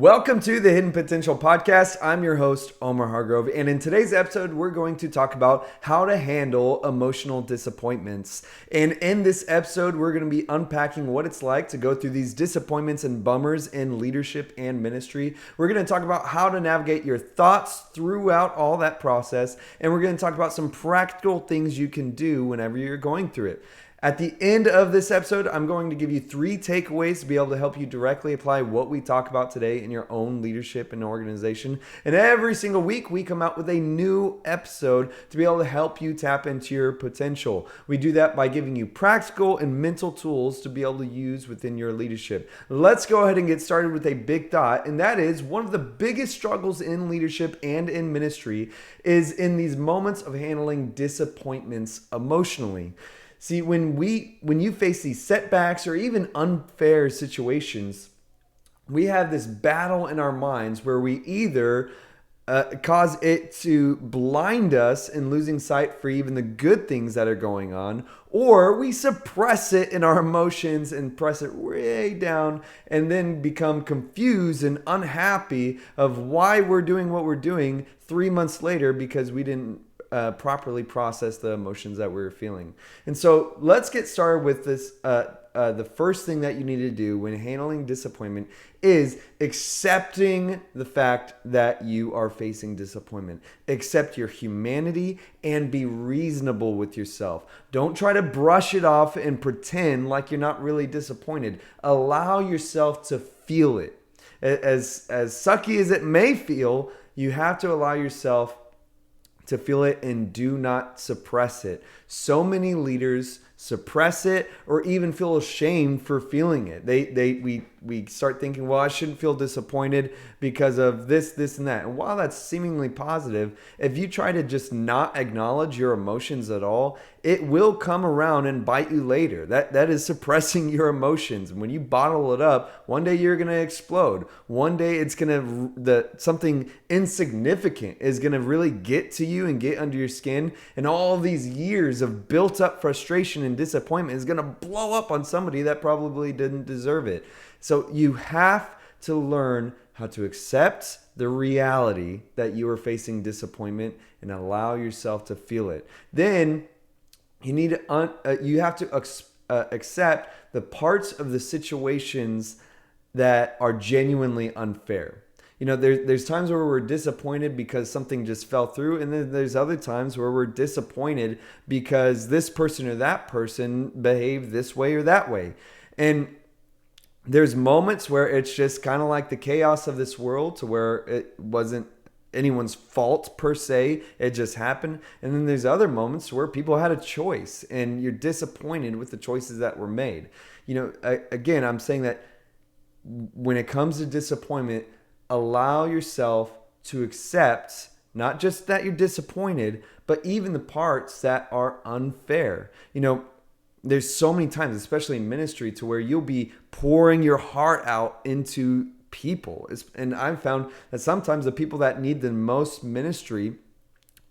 Welcome to the Hidden Potential Podcast. I'm your host, Omar Hargrove, and in today's episode, we're going to talk about how to handle emotional disappointments. And in this episode, we're going to be unpacking what it's like to go through these disappointments and bummers in leadership and ministry. We're going to talk about how to navigate your thoughts throughout all that process, and we're going to talk about some practical things you can do whenever you're going through it. At the end of this episode, I'm going to give you 3 takeaways to be able to help you directly apply what we talk about today in your own leadership and organization. And every single week, we come out with a new episode to be able to help you tap into your potential. We do that by giving you practical and mental tools to be able to use within your leadership. Let's go ahead and get started with a big thought, and that is one of the biggest struggles in leadership and in ministry is in these moments of handling disappointments emotionally. See, when you face these setbacks or even unfair situations, we have this battle in our minds where we either cause it to blind us in losing sight for even the good things that are going on, or we suppress it in our emotions and press it way down and then become confused and unhappy of why we're doing what we're doing 3 months later because we didn't properly process the emotions that we were feeling. And so let's get started with this. The first thing that you need to do when handling disappointment is accepting the fact that you are facing disappointment. Accept your humanity and be reasonable with yourself. Don't try to brush it off and pretend like you're not really disappointed. Allow yourself to feel it. As sucky as it may feel, you have to allow yourself to feel it and do not suppress it. So many leaders suppress it or even feel ashamed for feeling it. We start thinking, well, I shouldn't feel disappointed because of this, and that. And while that's seemingly positive, if you try to just not acknowledge your emotions at all, it will come around and bite you later. That is suppressing your emotions. And when you bottle it up, one day you're going to explode. One day it's going to, something insignificant is going to really get to you and get under your skin. And all these years of built up frustration and disappointment is going to blow up on somebody that probably didn't deserve it. So you have to learn how to accept the reality that you are facing disappointment and allow yourself to feel it. Then you need to you have to accept the parts of the situations that are genuinely unfair. You know, there's times where we're disappointed because something just fell through, and then there's other times where we're disappointed because this person or that person behaved this way or that way. And there's moments where it's just kind of like the chaos of this world, to where it wasn't anyone's fault per se, it just happened. And then there's other moments where people had a choice and you're disappointed with the choices that were made. You know, again, I'm saying that when it comes to disappointment, allow yourself to accept not just that you're disappointed, but even the parts that are unfair. You know, there's so many times, especially in ministry, to where you'll be pouring your heart out into people. And I've found that sometimes the people that need the most ministry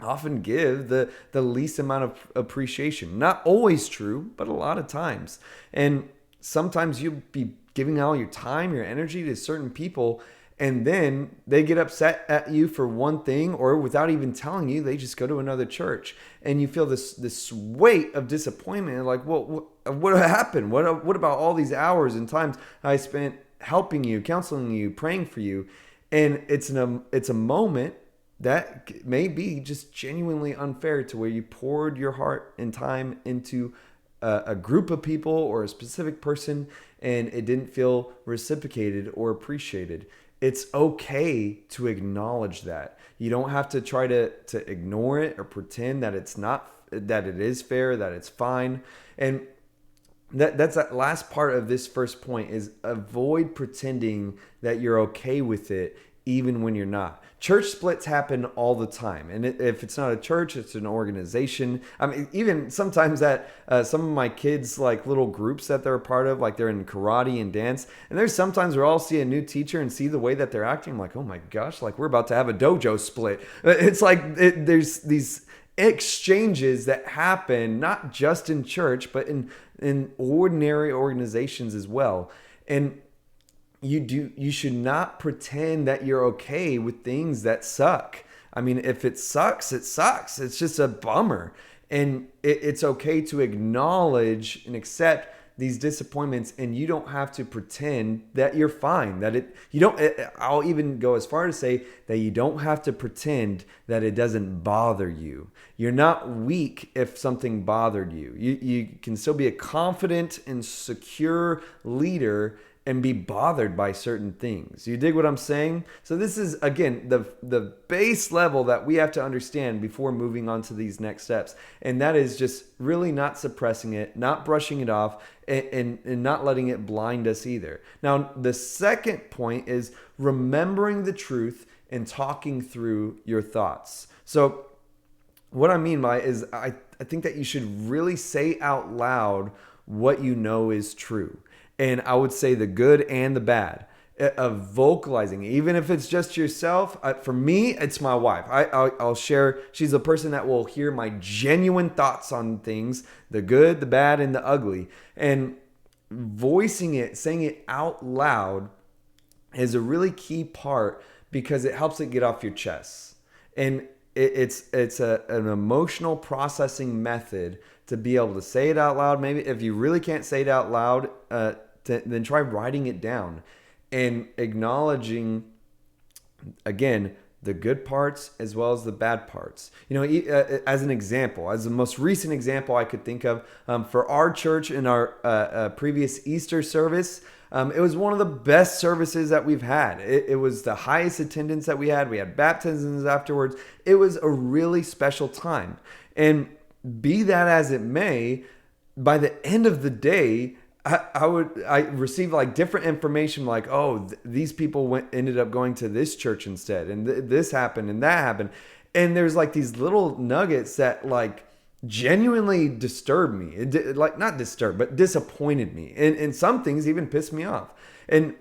often give the least amount of appreciation. Not always true, but a lot of times. And sometimes you'll be giving all your time, your energy to certain people, and then they get upset at you for one thing, or without even telling you, they just go to another church. And you feel this weight of disappointment. Like, well, what happened? What about all these hours and times I spent helping you, counseling you, praying for you? And it's a moment that may be just genuinely unfair, to where you poured your heart and time into a group of people or a specific person, and it didn't feel reciprocated or appreciated. It's okay to acknowledge that. You don't have to try to ignore it or pretend that it's not, that it is fair, that it's fine. And that's that last part of this first point, is avoid pretending that you're okay with it even when you're not. Church splits happen all the time. And if it's not a church, it's an organization. I mean, even sometimes at some of my kids' like little groups that they're a part of, like they're in karate and dance. And there's sometimes where I'll see a new teacher and see the way that they're acting. I'm like, oh my gosh, like we're about to have a dojo split. It's like there's these exchanges that happen not just in church, but in ordinary organizations as well. And you should not pretend that you're okay with things that suck. I mean, if it sucks, it sucks. It's just a bummer. And it's okay to acknowledge and accept these disappointments, and you don't have to pretend that you're fine. I'll even go as far to say that you don't have to pretend that it doesn't bother you. You're not weak if something bothered you. You can still be a confident and secure leader and be bothered by certain things. You dig what I'm saying? So this is, again, the base level that we have to understand before moving on to these next steps. And that is just really not suppressing it, not brushing it off, and not letting it blind us either. Now, the second point is remembering the truth and talking through your thoughts. So what I mean by is I think that you should really say out loud what you know is true. And I would say the good and the bad of vocalizing, even if it's just yourself. For me, it's my wife. I'll share. She's the person that will hear my genuine thoughts on things, the good, the bad, and the ugly. And voicing it, saying it out loud is a really key part because it helps it get off your chest. And it's an emotional processing method to be able to say it out loud. Maybe if you really can't say it out loud, then try writing it down and acknowledging, again, the good parts as well as the bad parts. As an example, as the most recent example I could think of, for our church in our previous Easter service, it was one of the best services that we've had. It was the highest attendance that we had. We had baptisms afterwards. It was a really special time. And be that as it may, by the end of the day, I received like different information, like, these people ended up going to this church instead, and this happened and that happened. And there's like these little nuggets that like genuinely disturbed me. Like not disturbed, but disappointed me. And some things even pissed me off. And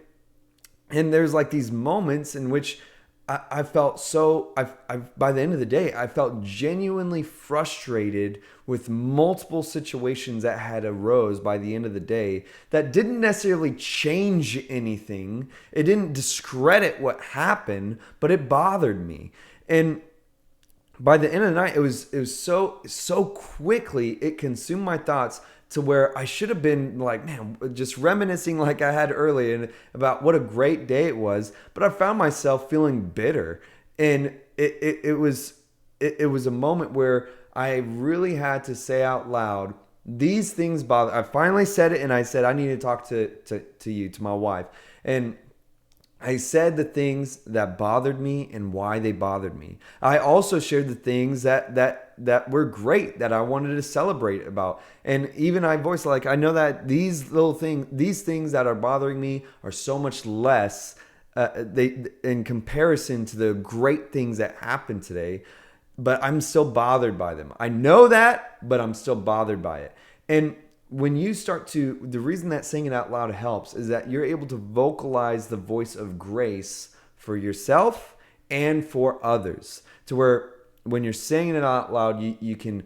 there's like these moments in which I felt by the end of the day, I felt genuinely frustrated with multiple situations that had arose by the end of the day that didn't necessarily change anything. It didn't discredit what happened, but it bothered me. And by the end of the night, it was so quickly, it consumed my thoughts to where I should have been like, man, just reminiscing like I had earlier and about what a great day it was. But I found myself feeling bitter. And it was a moment where I really had to say out loud, these things bother. I finally said it, and I said, I need to talk to you, to my wife. And I said the things that bothered me and why they bothered me. I also shared the things that were great, that I wanted to celebrate about. And even I voiced like, I know that these things that are bothering me are so much less in comparison to the great things that happened today, but I'm still bothered by them. I know that, but I'm still bothered by it. And when you the reason that saying it out loud helps is that you're able to vocalize the voice of grace for yourself and for others, to where when you're saying it out loud, you can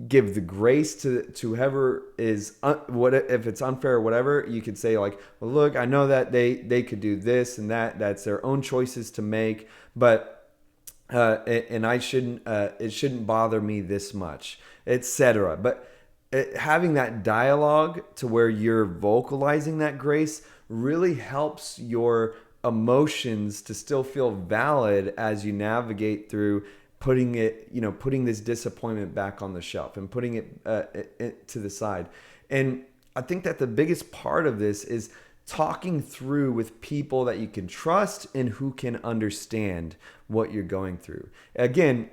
give the grace to whoever is if it's unfair or whatever. You could say like, well, look, I know that they could do this and that's their own choices to make, but and I shouldn't it shouldn't bother me this much, etc. But having that dialogue to where you're vocalizing that grace really helps your emotions to still feel valid as you navigate through putting this disappointment back on the shelf and putting it to the side. And I think that the biggest part of this is talking through with people that you can trust and who can understand what you're going through. Again,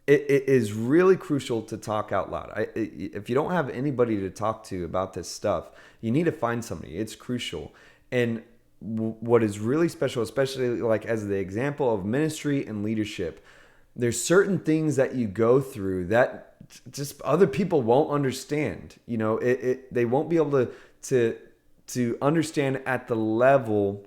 it is really crucial to talk out loud. If you don't have anybody to talk to about this stuff, you need to find somebody. It's crucial. And what is really special, especially like as the example of ministry and leadership, there's certain things that you go through that just other people won't understand. They won't be able to understand at the level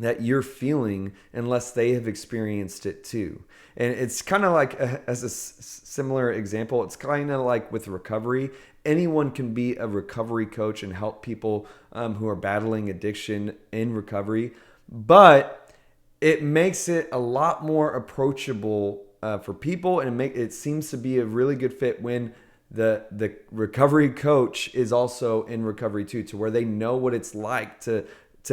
that you're feeling unless they have experienced it too. And it's kind of like, as a similar example, it's kind of like with recovery. anyone can be a recovery coach and help people who are battling addiction in recovery, but it makes it a lot more approachable for people, and it seems to be a really good fit when the recovery coach is also in recovery too, to where they know what it's like to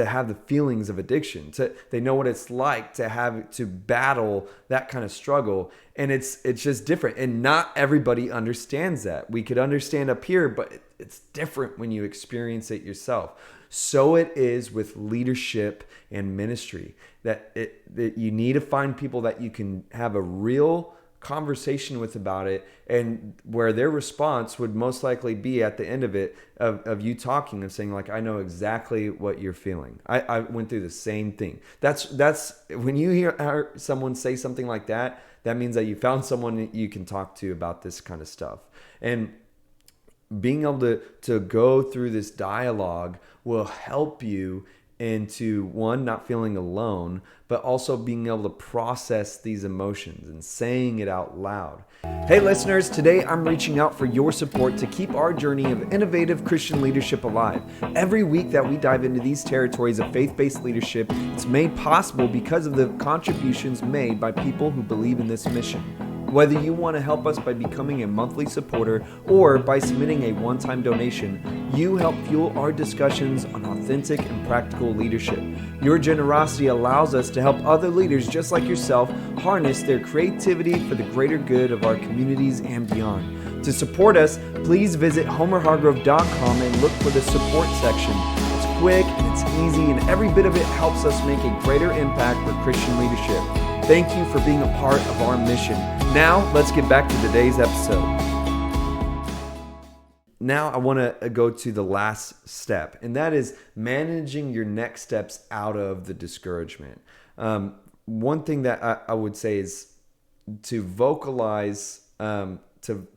have the feelings of addiction. They know what it's like to have to battle that kind of struggle. And it's just different. And not everybody understands that. We could understand up here, but it's different when you experience it yourself. So it is with leadership and ministry, that you need to find people that you can have a real conversation with about it, and where their response would most likely be at the end of it of you talking and saying, like, I know exactly what you're feeling. I went through the same thing. That's when you hear someone say something like that, that means that you found someone that you can talk to about this kind of stuff. And being able to go through this dialogue will help you into, one, not feeling alone, but also being able to process these emotions and saying it out loud. Hey listeners, today I'm reaching out for your support to keep our journey of innovative Christian leadership alive. Every week that we dive into these territories of faith-based leadership, it's made possible because of the contributions made by people who believe in this mission. Whether you want to help us by becoming a monthly supporter or by submitting a one-time donation, you help fuel our discussions on authentic and practical leadership. Your generosity allows us to help other leaders just like yourself harness their creativity for the greater good of our communities and beyond. To support us, please visit homerhargrove.com and look for the support section. It's quick and it's easy, and every bit of it helps us make a greater impact for Christian leadership. Thank you for being a part of our mission. Now, let's get back to today's episode. Now, I want to go to the last step, and that is managing your next steps out of the discouragement. One thing that I would say is to vocalize, to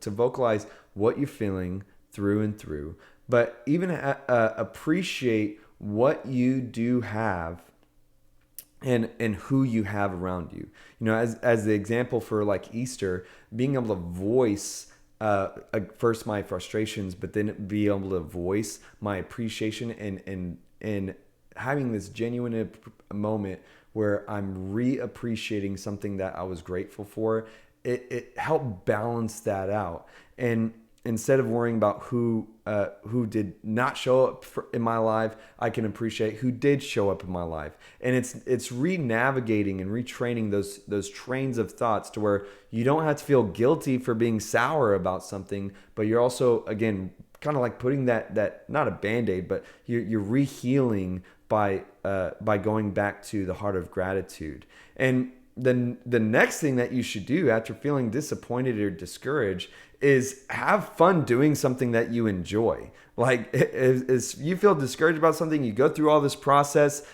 vocalize what you're feeling through and through, but even appreciate what you do have and who you have around you. You know, as the example for like Easter, being able to voice first my frustrations, but then be able to voice my appreciation and having this genuine moment where I'm re-appreciating something that I was grateful for. It helped balance that out. And instead of worrying about who did not show up in my life, I can appreciate who did show up in my life. And it's re-navigating and retraining those trains of thoughts to where you don't have to feel guilty for being sour about something, but you're also, again, kind of like putting that not a Band-Aid, but you're re-healing by going back to the heart of gratitude. And then the next thing that you should do after feeling disappointed or discouraged is have fun doing something that you enjoy. Like, if you feel discouraged about something, you go through all this process,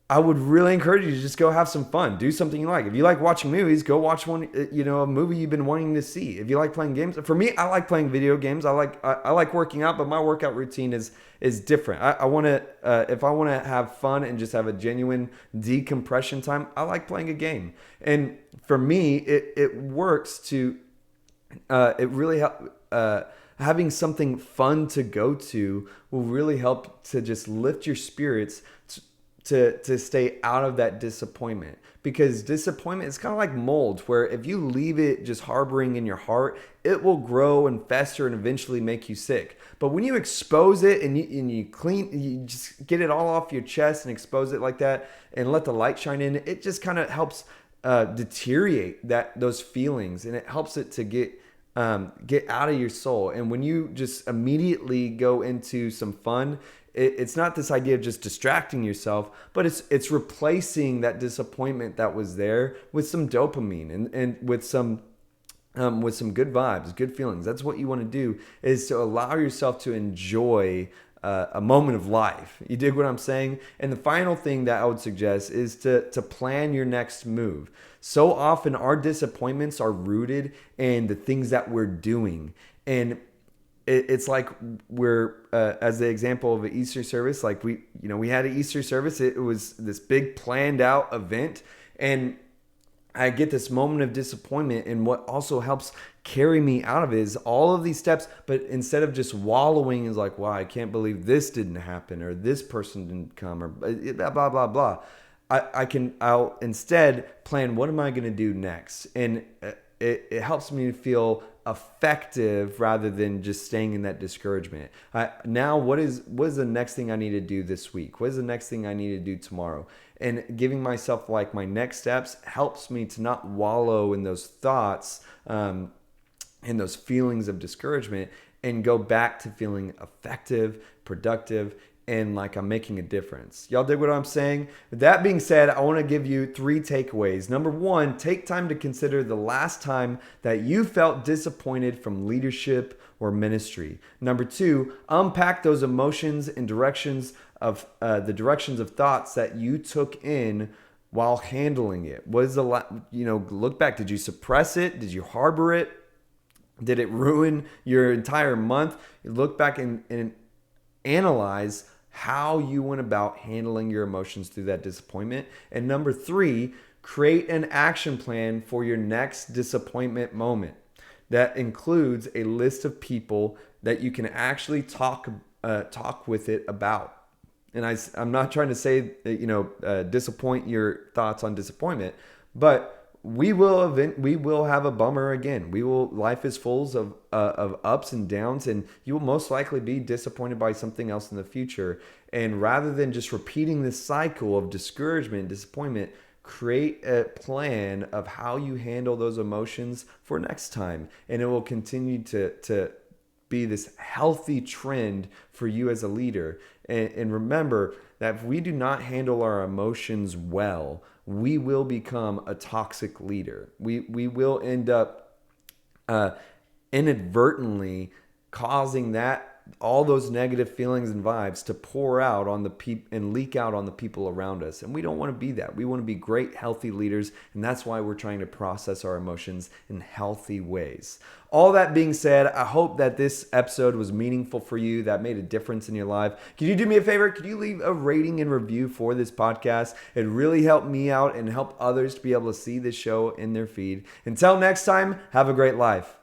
I would really encourage you to just go have some fun. Do something you like. If you like watching movies, go watch one, a movie you've been wanting to see. If you like playing games, for me, I like playing video games. I like working out, but my workout routine is different. I want to, if I want to have fun and just have a genuine decompression time, I like playing a game. And for me, it works to, it really having something fun to go to will really help to just lift your spirits to stay out of that disappointment. Because disappointment is kind of like mold, where if you leave it just harboring in your heart, it will grow and fester and eventually make you sick. But when you expose it and you just get it all off your chest and expose it like that and let the light shine in, it just kind of helps deteriorate those feelings, and it helps it to get out of your soul. And when you just immediately go into some fun, it's not this idea of just distracting yourself, but it's replacing that disappointment that was there with some dopamine and with some good vibes, good feelings. That's what you want to do, is to allow yourself to enjoy a moment of life. You dig what I'm saying? And the final thing that I would suggest is to plan your next move. So often our disappointments are rooted in the things that we're doing. And it's like we're, as the example of an Easter service, like we had an Easter service. It was this big planned out event. And I get this moment of disappointment, and what also helps carry me out of it is all of these steps. But instead of just wallowing, is like, wow, I can't believe this didn't happen, or this person didn't come, or blah blah blah blah. I'll instead plan, what am I going to do next, and it helps me to feel effective rather than just staying in that discouragement. Now, what is the next thing I need to do this week? What is the next thing I need to do tomorrow? And giving myself like my next steps helps me to not wallow in those thoughts and those feelings of discouragement, and go back to feeling effective, productive, and like I'm making a difference. Y'all dig what I'm saying? With that being said, I want to give you 3 takeaways. Number 1, take time to consider the last time that you felt disappointed from leadership or ministry. Number 2, unpack those emotions and directions of the directions of thoughts that you took in while handling it. What is look back. Did you suppress it? Did you harbor it? Did it ruin your entire month? Look back and analyze how you went about handling your emotions through that disappointment. And number 3, create an action plan for your next disappointment moment. That includes a list of people that you can actually talk with it about. And I'm not trying to say disappoint your thoughts on disappointment, but we will have a bummer again. Life is full of ups and downs, and you will most likely be disappointed by something else in the future. And rather than just repeating this cycle of discouragement and disappointment, create a plan of how you handle those emotions for next time. And it will continue to be this healthy trend for you as a leader. And remember that if we do not handle our emotions well, we will become a toxic leader. We will end up inadvertently causing all those negative feelings and vibes to pour out on the people and leak out on the people around us. And we don't want to be that. We want to be great, healthy leaders. And that's why we're trying to process our emotions in healthy ways. All that being said, I hope that this episode was meaningful for you, that made a difference in your life. Can you do me a favor? Could you leave a rating and review for this podcast? It really helped me out and help others to be able to see this show in their feed. Until next time, have a great life.